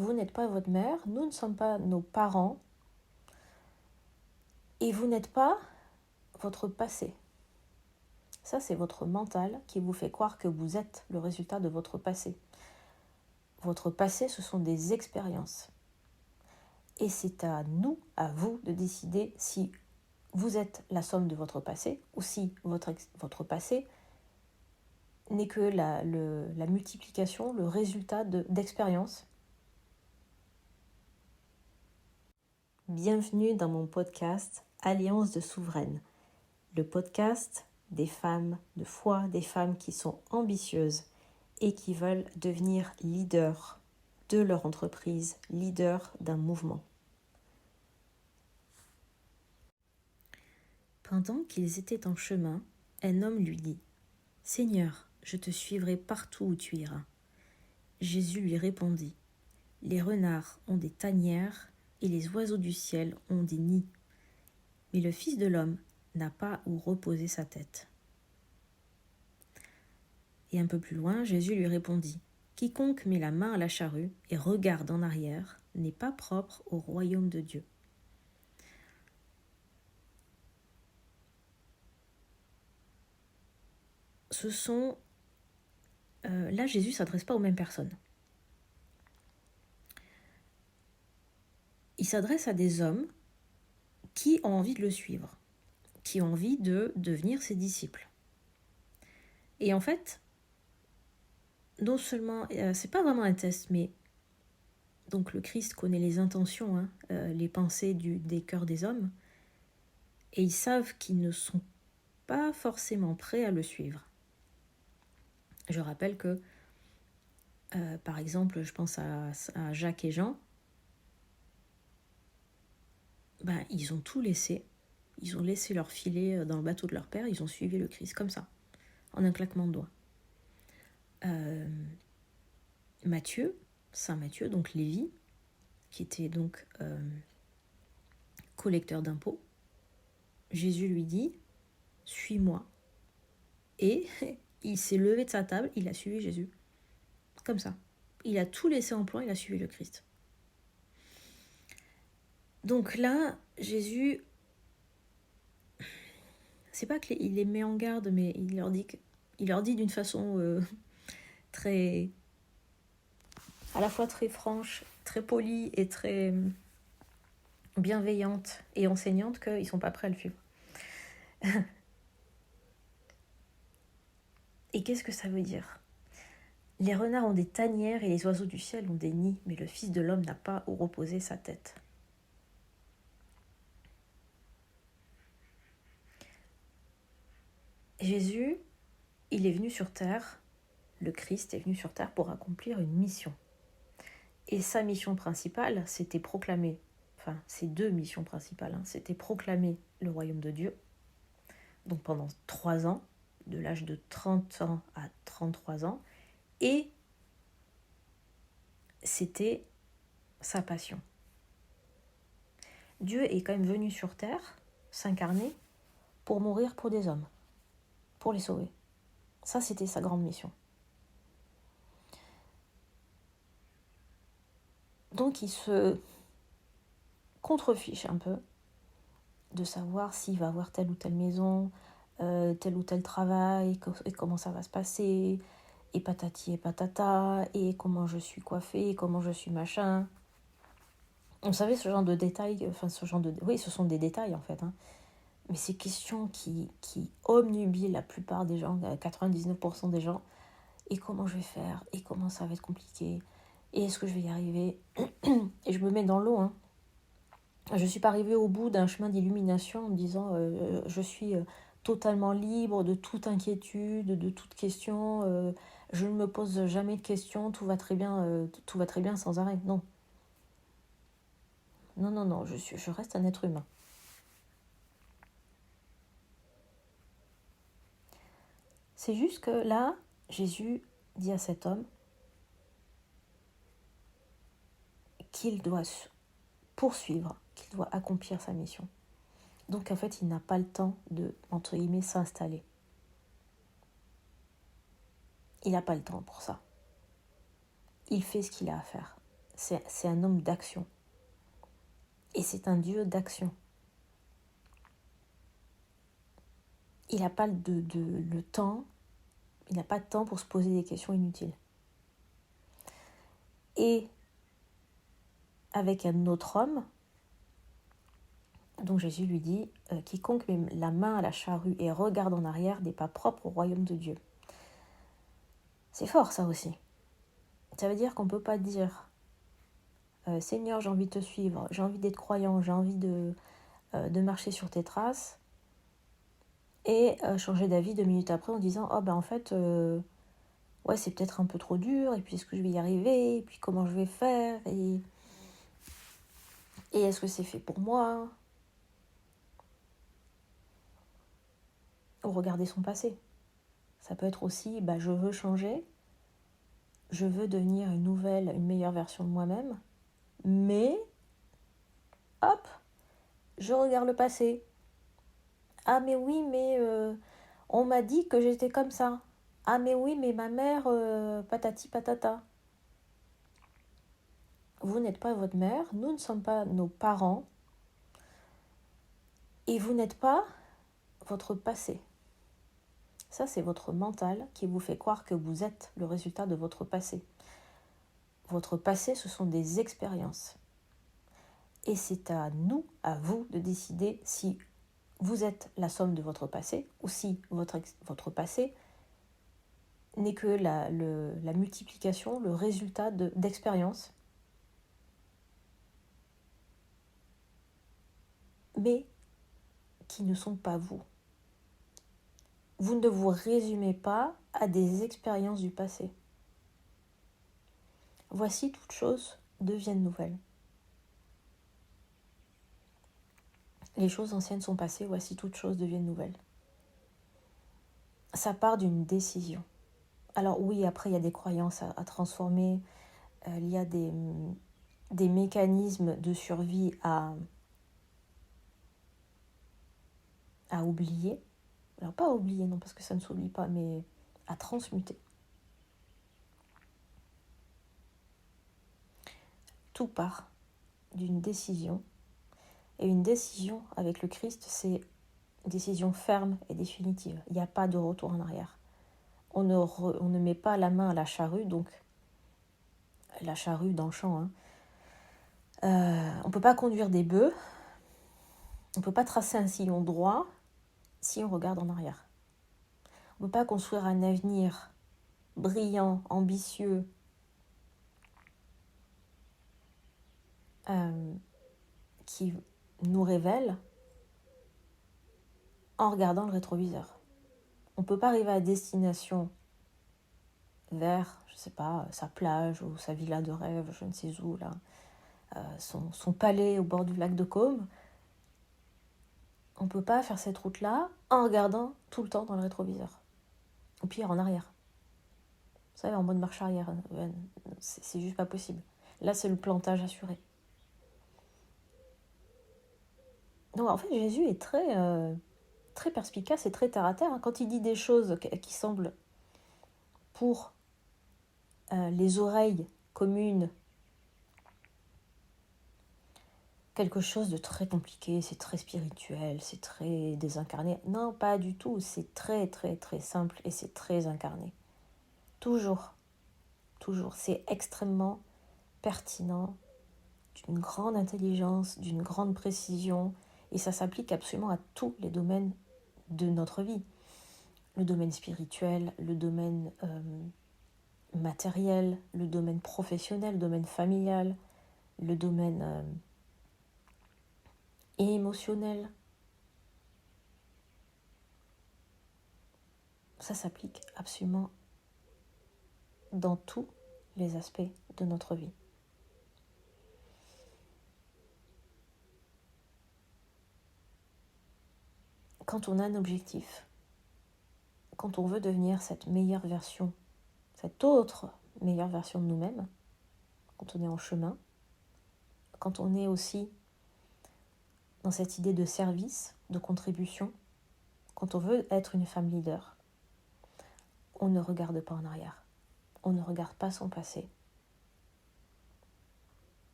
vous n'êtes pas votre mère, nous ne sommes pas nos parents, et vous n'êtes pas votre passé. Ça, c'est votre mental qui vous fait croire que vous êtes le résultat de votre passé. Votre passé, ce sont des expériences. Et c'est à nous, à vous, de décider si vous êtes la somme de votre passé ou si votre passé n'est que la multiplication, le résultat d'expériences. Bienvenue dans mon podcast Alliance de souveraines, le podcast des femmes de foi, des femmes qui sont ambitieuses et qui veulent devenir leaders de leur entreprise, leaders d'un mouvement. Pendant qu'ils étaient en chemin, un homme lui dit « Seigneur, je te suivrai partout où tu iras. » Jésus lui répondit « Les renards ont des tanières et les oiseaux du ciel ont des nids, mais le Fils de l'homme n'a pas où reposer sa tête. » Et un peu plus loin, Jésus lui répondit « Quiconque met la main à la charrue et regarde en arrière n'est pas propre au royaume de Dieu. » Là, Jésus ne s'adresse pas aux mêmes personnes. Il s'adresse à des hommes qui ont envie de le suivre, qui ont envie de devenir ses disciples. Et en fait, non seulement, c'est pas vraiment un test, mais donc le Christ connaît les intentions, les pensées des cœurs des hommes, et ils savent qu'ils ne sont pas forcément prêts à le suivre. Je rappelle que, par exemple, je pense à Jacques et Jean, ils ont tout laissé. Ils ont laissé leur filet dans le bateau de leur père, ils ont suivi le Christ, comme ça, en un claquement de doigts. Matthieu, Saint Matthieu, donc Lévi, qui était donc collecteur d'impôts, Jésus lui dit « Suis-moi ». Et il s'est levé de sa table, il a suivi Jésus. Comme ça. Il a tout laissé en plan, il a suivi le Christ. Donc là, Jésus, c'est pas qu'il les met en garde, mais il leur dit d'une façon très, à la fois très franche, très polie et très bienveillante et enseignante qu'ils ne sont pas prêts à le suivre. Et qu'est-ce que ça veut dire ? Les renards ont des tanières et les oiseaux du ciel ont des nids, mais le Fils de l'homme n'a pas où reposer sa tête. Jésus, il est venu sur terre, le Christ est venu sur terre pour accomplir une mission. Et sa mission principale, c'était proclamer, ses deux missions principales, c'était proclamer le royaume de Dieu. Donc pendant 3 ans, de l'âge de 30 ans à 33 ans, et c'était sa passion. Dieu est quand même venu sur terre, s'incarner, pour mourir pour des hommes, pour les sauver. Ça, c'était sa grande mission. Donc il se contrefiche un peu de savoir s'il va avoir telle ou telle maison, tel ou tel travail, et comment ça va se passer, et patati et patata, et comment je suis coiffée, et comment je suis machin. Vous savez, ce genre de détails, oui, ce sont des détails en fait, mais ces questions qui obnubilent la plupart des gens, 99% des gens, et comment je vais faire, et comment ça va être compliqué, et est-ce que je vais y arriver, et je me mets dans l'eau, Je ne suis pas arrivée au bout d'un chemin d'illumination en me disant je suis totalement libre de toute inquiétude, de toute question, je ne me pose jamais de questions, tout va très bien sans arrêt. Non. Non, je reste un être humain. C'est juste que là, Jésus dit à cet homme qu'il doit poursuivre, qu'il doit accomplir sa mission. Donc en fait, il n'a pas le temps de, entre guillemets, s'installer. Il n'a pas le temps pour ça. Il fait ce qu'il a à faire. c'est un homme d'action. Et c'est un Dieu d'action. Il n'a pas le temps, il n'a pas de temps pour se poser des questions inutiles. Et avec un autre homme, donc Jésus lui dit « Quiconque met la main à la charrue et regarde en arrière n'est pas propre au royaume de Dieu. » C'est fort ça aussi. Ça veut dire qu'on ne peut pas dire « Seigneur, j'ai envie de te suivre, j'ai envie d'être croyant, j'ai envie de marcher sur tes traces » et changer d'avis 2 minutes après en disant « Oh ben en fait, ouais c'est peut-être un peu trop dur, et puis est-ce que je vais y arriver, et puis comment je vais faire, et est-ce que c'est fait pour moi ?» Ou regarder son passé. Ça peut être aussi, je veux changer, je veux devenir une meilleure version de moi-même, mais, hop, je regarde le passé. Ah mais oui, mais on m'a dit que j'étais comme ça. Ah mais oui, mais ma mère, patati patata. Vous n'êtes pas votre mère, nous ne sommes pas nos parents, et vous n'êtes pas votre passé. Ça, c'est votre mental qui vous fait croire que vous êtes le résultat de votre passé. Votre passé, ce sont des expériences. Et c'est à nous, à vous, de décider si vous êtes la somme de votre passé ou si votre passé n'est que la multiplication, le résultat d'expériences, mais qui ne sont pas vous. Vous ne vous résumez pas à des expériences du passé. Voici toutes choses deviennent nouvelles. Les choses anciennes sont passées, voici toutes choses deviennent nouvelles. Ça part d'une décision. Alors oui, après il y a des croyances à transformer, il y a des mécanismes de survie à oublier. Alors pas à oublier, non, parce que ça ne s'oublie pas, mais à transmuter. Tout part d'une décision. Et une décision avec le Christ, c'est une décision ferme et définitive. Il n'y a pas de retour en arrière. On ne met pas la main à la charrue, donc la charrue dans le champ. On ne peut pas conduire des bœufs, on ne peut pas tracer un sillon droit si on regarde en arrière. On ne peut pas construire un avenir brillant, ambitieux, qui nous révèle en regardant le rétroviseur. On ne peut pas arriver à destination vers, je ne sais pas, sa plage ou sa villa de rêve, je ne sais où, là, son palais au bord du lac de Caume. On ne peut pas faire cette route-là en regardant tout le temps dans le rétroviseur. Ou pire, en arrière. Vous savez, en mode marche arrière. C'est juste pas possible. Là, c'est le plantage assuré. Donc, en fait, Jésus est très perspicace et très terre-à-terre. Quand il dit des choses qui semblent, pour les oreilles communes, quelque chose de très compliqué, c'est très spirituel, c'est très désincarné. Non, pas du tout. C'est très, très, très simple et c'est très incarné. Toujours. C'est extrêmement pertinent, d'une grande intelligence, d'une grande précision, et ça s'applique absolument à tous les domaines de notre vie. Le domaine spirituel, le domaine matériel, le domaine professionnel, le domaine familial, le domaine émotionnel. Ça s'applique absolument dans tous les aspects de notre vie. Quand on a un objectif, quand on veut devenir cette meilleure version, cette autre meilleure version de nous-mêmes, quand on est en chemin, quand on est aussi dans cette idée de service, de contribution, quand on veut être une femme leader, on ne regarde pas en arrière, on ne regarde pas son passé.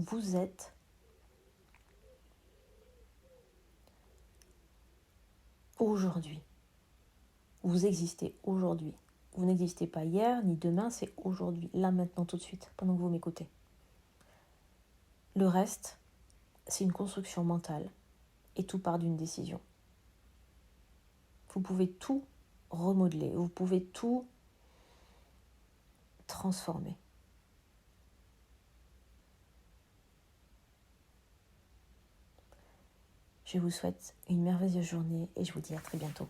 vous êtes aujourd'hui. Vous existez aujourd'hui. Vous n'existez pas hier ni demain, c'est aujourd'hui, là, maintenant, tout de suite, pendant que vous m'écoutez. Le reste, c'est une construction mentale et tout part d'une décision. Vous pouvez tout remodeler, vous pouvez tout transformer. Je vous souhaite une merveilleuse journée et je vous dis à très bientôt.